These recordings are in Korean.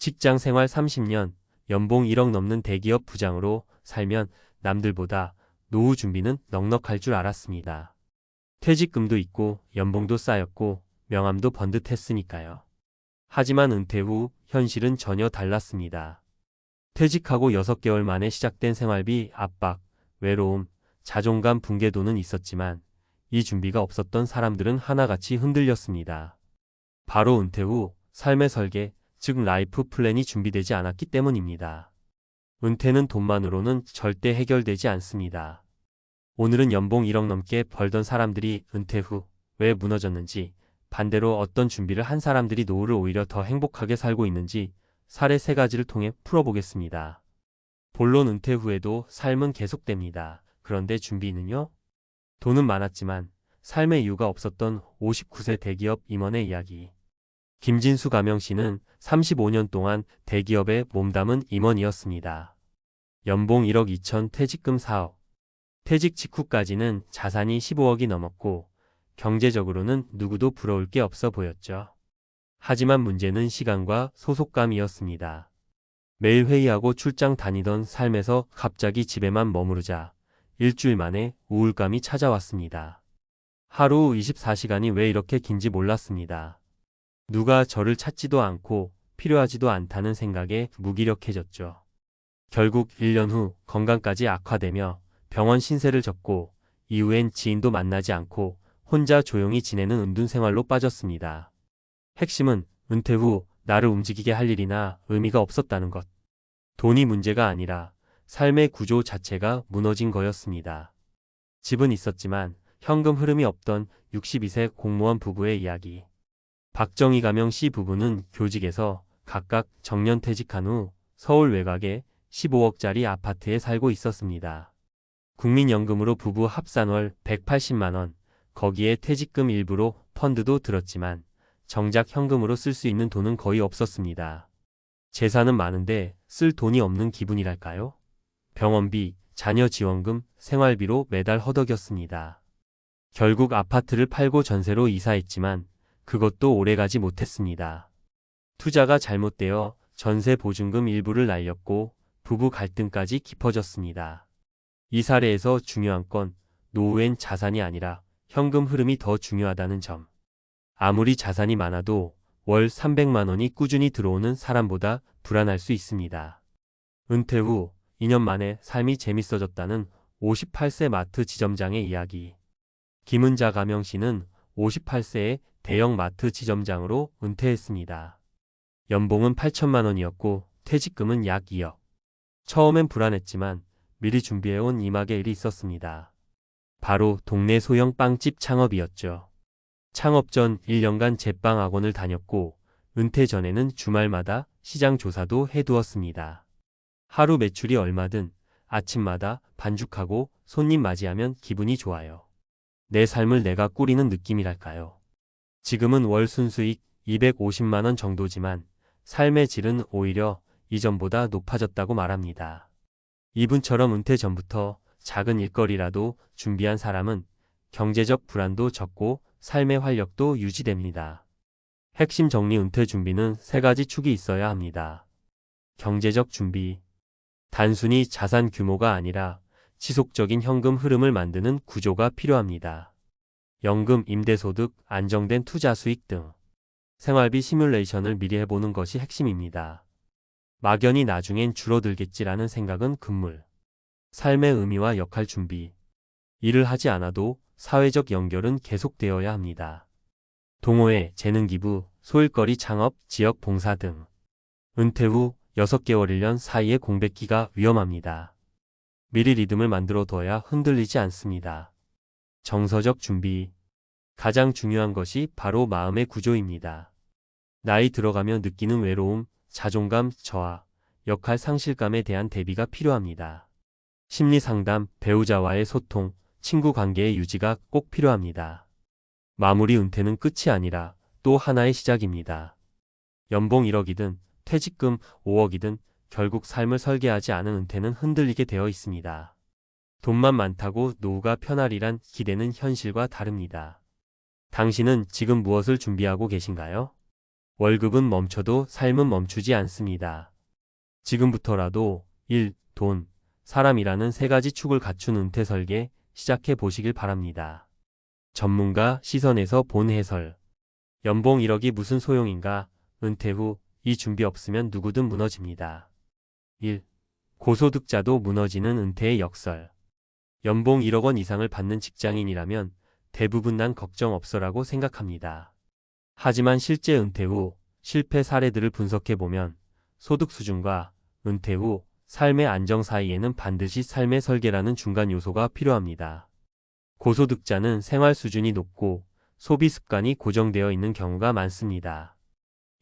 직장 생활 30년, 연봉 1억 넘는 대기업 부장으로 살면 남들보다 노후 준비는 넉넉할 줄 알았습니다. 퇴직금도 있고 연봉도 쌓였고 명함도 번듯했으니까요. 하지만 은퇴 후 현실은 전혀 달랐습니다. 퇴직하고 6개월 만에 시작된 생활비 압박, 외로움, 자존감 붕괴도는 있었지만 이 준비가 없었던 사람들은 하나같이 흔들렸습니다. 바로 은퇴 후 삶의 설계, 즉 라이프 플랜이 준비되지 않았기 때문입니다. 은퇴는 돈만으로는 절대 해결되지 않습니다. 오늘은 연봉 1억 넘게 벌던 사람들이 은퇴 후 왜 무너졌는지, 반대로 어떤 준비를 한 사람들이 노후를 오히려 더 행복하게 살고 있는지 사례 3가지를 통해 풀어보겠습니다. 본론 은퇴 후에도 삶은 계속됩니다. 그런데 준비는요? 돈은 많았지만 삶의 이유가 없었던 59세 대기업 임원의 이야기. 김진수 가명씨는 35년 동안 대기업에 몸담은 임원이었습니다. 연봉 1억 2천, 퇴직금 4억. 퇴직 직후까지는 자산이 15억이 넘었고 경제적으로는 누구도 부러울 게 없어 보였죠. 하지만 문제는 시간과 소속감이었습니다. 매일 회의하고 출장 다니던 삶에서 갑자기 집에만 머무르자 일주일 만에 우울감이 찾아왔습니다. 하루 24시간이 왜 이렇게 긴지 몰랐습니다. 누가 저를 찾지도 않고 필요하지도 않다는 생각에 무기력해졌죠. 결국 1년 후 건강까지 악화되며 병원 신세를 졌고 이후엔 지인도 만나지 않고 혼자 조용히 지내는 은둔 생활로 빠졌습니다. 핵심은 은퇴 후 나를 움직이게 할 일이나 의미가 없었다는 것. 돈이 문제가 아니라 삶의 구조 자체가 무너진 거였습니다. 집은 있었지만 현금 흐름이 없던 62세 공무원 부부의 이야기. 박정희 가명 씨 부부는 교직에서 각각 정년퇴직한 후 서울 외곽의 15억짜리 아파트에 살고 있었습니다. 국민연금으로 부부 합산월 180만 원, 거기에 퇴직금 일부로 펀드도 들었지만 정작 현금으로 쓸 수 있는 돈은 거의 없었습니다. 재산은 많은데 쓸 돈이 없는 기분이랄까요? 병원비, 자녀 지원금, 생활비로 매달 허덕였습니다. 결국 아파트를 팔고 전세로 이사했지만 그것도 오래가지 못했습니다. 투자가 잘못되어 전세 보증금 일부를 날렸고 부부 갈등까지 깊어졌습니다. 이 사례에서 중요한 건 노후엔 자산이 아니라 현금 흐름이 더 중요하다는 점. 아무리 자산이 많아도 월 300만 원이 꾸준히 들어오는 사람보다 불안할 수 있습니다. 은퇴 후 2년 만에 삶이 재밌어졌다는 58세 마트 지점장의 이야기. 김은자 가명 씨는 58세에 대형 마트 지점장으로 은퇴했습니다. 연봉은 8천만 원이었고 퇴직금은 약 2억. 처음엔 불안했지만 미리 준비해온 이막의 일이 있었습니다. 바로 동네 소형 빵집 창업이었죠. 창업 전 1년간 제빵 학원을 다녔고 은퇴 전에는 주말마다 시장 조사도 해두었습니다. 하루 매출이 얼마든 아침마다 반죽하고 손님 맞이하면 기분이 좋아요. 내 삶을 내가 꾸리는 느낌이랄까요. 지금은 월 순수익 250만 원 정도지만 삶의 질은 오히려 이전보다 높아졌다고 말합니다. 이분처럼 은퇴 전부터 작은 일거리라도 준비한 사람은 경제적 불안도 적고 삶의 활력도 유지됩니다. 핵심 정리. 은퇴 준비는 3가지 축이 있어야 합니다. 경제적 준비. 단순히 자산 규모가 아니라 지속적인 현금 흐름을 만드는 구조가 필요합니다. 연금, 임대소득, 안정된 투자 수익 등 생활비 시뮬레이션을 미리 해보는 것이 핵심입니다. 막연히 나중엔 줄어들겠지라는 생각은 금물. 삶의 의미와 역할 준비. 일을 하지 않아도 사회적 연결은 계속되어야 합니다. 동호회, 재능기부, 소일거리 창업, 지역 봉사 등. 은퇴 후 6개월 1년 사이의 공백기가 위험합니다. 미리 리듬을 만들어 둬야 흔들리지 않습니다. 정서적 준비. 가장 중요한 것이 바로 마음의 구조입니다. 나이 들어가며 느끼는 외로움, 자존감 저하, 역할 상실감에 대한 대비가 필요합니다. 심리 상담, 배우자와의 소통, 친구 관계의 유지가 꼭 필요합니다. 마무리. 은퇴는 끝이 아니라 또 하나의 시작입니다. 연봉 1억이든 퇴직금 5억이든 결국 삶을 설계하지 않은 은퇴는 흔들리게 되어 있습니다. 돈만 많다고 노후가 편하리란 기대는 현실과 다릅니다. 당신은 지금 무엇을 준비하고 계신가요? 월급은 멈춰도 삶은 멈추지 않습니다. 지금부터라도 일, 돈, 사람이라는 세 가지 축을 갖춘 은퇴 설계 시작해 보시길 바랍니다. 전문가 시선에서 본 해설. 연봉 1억이 무슨 소용인가? 은퇴 후 이 준비 없으면 누구든 무너집니다. 1. 고소득자도 무너지는 은퇴의 역설. 연봉 1억 원 이상을 받는 직장인이라면 대부분 난 걱정 없어라고 생각합니다. 하지만 실제 은퇴 후 실패 사례들을 분석해보면 소득 수준과 은퇴 후 삶의 안정 사이에는 반드시 삶의 설계라는 중간 요소가 필요합니다. 고소득자는 생활 수준이 높고 소비 습관이 고정되어 있는 경우가 많습니다.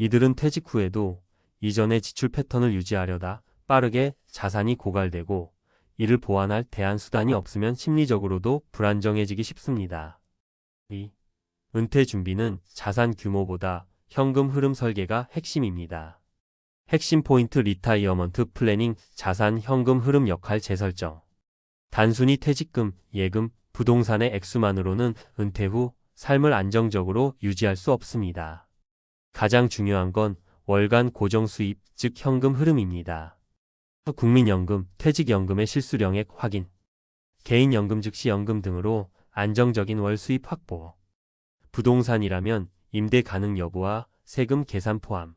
이들은 퇴직 후에도 이전의 지출 패턴을 유지하려다 빠르게 자산이 고갈되고 이를 보완할 대안 수단이 없으면 심리적으로도 불안정해지기 쉽습니다. 2. 은퇴 준비는 자산 규모보다 현금 흐름 설계가 핵심입니다. 핵심 포인트 리타이어먼트 플래닝 자산 현금 흐름 역할 재설정. 단순히 퇴직금, 예금, 부동산의 액수만으로는 은퇴 후 삶을 안정적으로 유지할 수 없습니다. 가장 중요한 건 월간 고정 수입, 즉 현금 흐름입니다. 국민연금, 퇴직연금의 실수령액 확인, 개인연금 즉시 연금 등으로 안정적인 월 수입 확보, 부동산이라면 임대 가능 여부와 세금 계산 포함,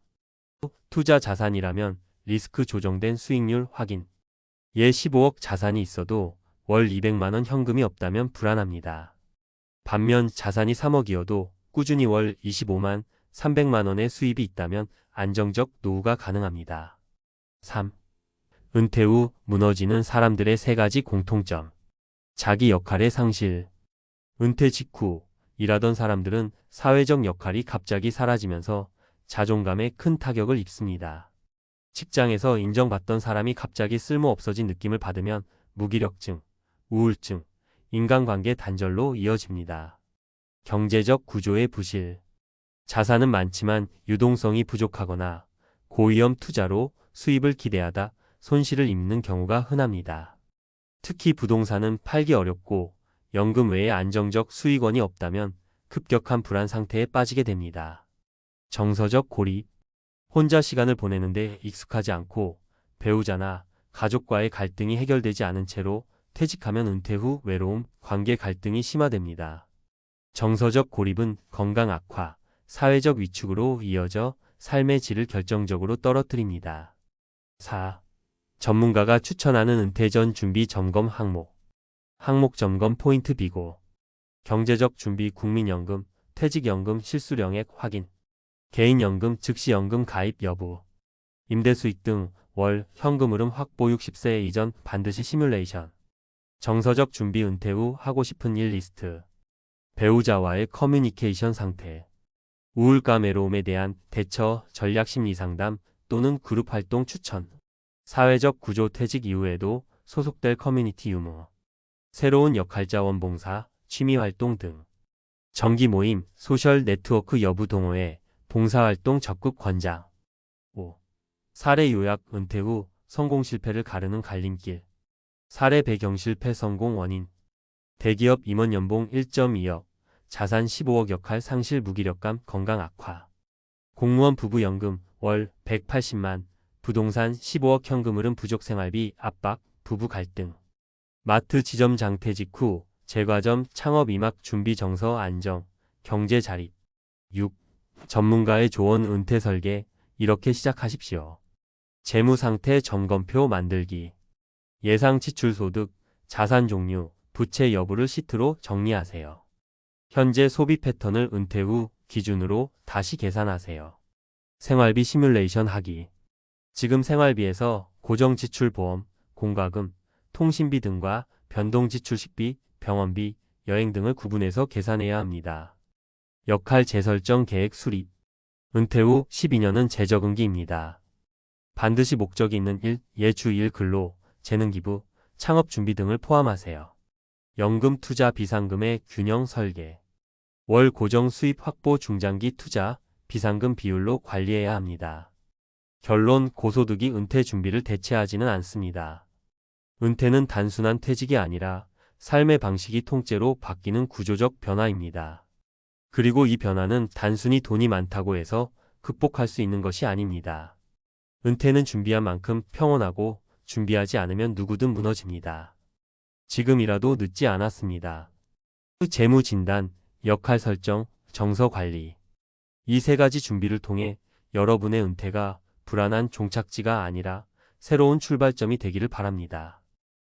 투자 자산이라면 리스크 조정된 수익률 확인. 예 15억 자산이 있어도 월 200만 원 현금이 없다면 불안합니다. 반면 자산이 3억이어도 꾸준히 월 25만 300만 원의 수입이 있다면 안정적 노후가 가능합니다. 3. 은퇴 후 무너지는 사람들의 세 가지 공통점. 자기 역할의 상실. 은퇴 직후 일하던 사람들은 사회적 역할이 갑자기 사라지면서 자존감에 큰 타격을 입습니다. 직장에서 인정받던 사람이 갑자기 쓸모 없어진 느낌을 받으면 무기력증, 우울증, 인간관계 단절로 이어집니다. 경제적 구조의 부실. 자산은 많지만 유동성이 부족하거나 고위험 투자로 수입을 기대하다 손실을 입는 경우가 흔합니다. 특히 부동산은 팔기 어렵고 연금 외에 안정적 수익원이 없다면 급격한 불안 상태에 빠지게 됩니다. 정서적 고립. 혼자 시간을 보내는데 익숙하지 않고 배우자나 가족과의 갈등이 해결되지 않은 채로 퇴직하면 은퇴 후 외로움, 관계 갈등이 심화됩니다. 정서적 고립은 건강 악화, 사회적 위축으로 이어져 삶의 질을 결정적으로 떨어뜨립니다. 4. 전문가가 추천하는 은퇴 전 준비 점검 항목. 항목 점검 포인트 비고. 경제적 준비 국민연금, 퇴직연금 실수령액 확인. 개인연금 즉시연금 가입 여부. 임대 수익 등 월 현금 흐름 확보 60세 이전 반드시 시뮬레이션. 정서적 준비 은퇴 후 하고 싶은 일 리스트. 배우자와의 커뮤니케이션 상태. 우울감 외로움에 대한 대처 전략 심리 상담 또는 그룹 활동 추천. 사회적 구조 퇴직 이후에도 소속될 커뮤니티 유무. 새로운 역할자원 봉사, 취미 활동 등. 정기 모임, 소셜 네트워크 여부 동호회, 봉사활동 적극 권장. 5. 사례 요약 은퇴 후 성공 실패를 가르는 갈림길. 사례 배경 실패 성공 원인. 대기업 임원 연봉 1.2억, 자산 15억 역할 상실 무기력감 건강 악화. 공무원 부부 연금 월 180만, 부동산 15억 현금 흐름 부족 생활비 압박, 부부 갈등. 마트 지점 장퇴직 후 제과점 창업 임학 준비 정서 안정, 경제 자립. 6. 전문가의 조언 은퇴 설계 이렇게 시작하십시오. 재무 상태 점검표 만들기. 예상 지출 소득, 자산 종류, 부채 여부를 시트로 정리하세요. 현재 소비 패턴을 은퇴 후 기준으로 다시 계산하세요. 생활비 시뮬레이션 하기. 지금 생활비에서 고정 지출 보험, 공과금, 통신비 등과 변동 지출 식비, 병원비, 여행 등을 구분해서 계산해야 합니다. 역할 재설정 계획 수립. 은퇴 후 12년은 재적응기입니다. 반드시 목적이 있는 일, 예주 일 근로, 재능기부, 창업 준비 등을 포함하세요. 연금 투자 비상금의 균형 설계. 월 고정 수입 확보 중장기 투자, 비상금 비율로 관리해야 합니다. 결론 고소득이 은퇴 준비를 대체하지는 않습니다. 은퇴는 단순한 퇴직이 아니라 삶의 방식이 통째로 바뀌는 구조적 변화입니다. 그리고 이 변화는 단순히 돈이 많다고 해서 극복할 수 있는 것이 아닙니다. 은퇴는 준비한 만큼 평온하고 준비하지 않으면 누구든 무너집니다. 지금이라도 늦지 않았습니다. 재무 진단, 역할 설정, 정서 관리. 이 세 가지 준비를 통해 여러분의 은퇴가 불안한 종착지가 아니라 새로운 출발점이 되기를 바랍니다.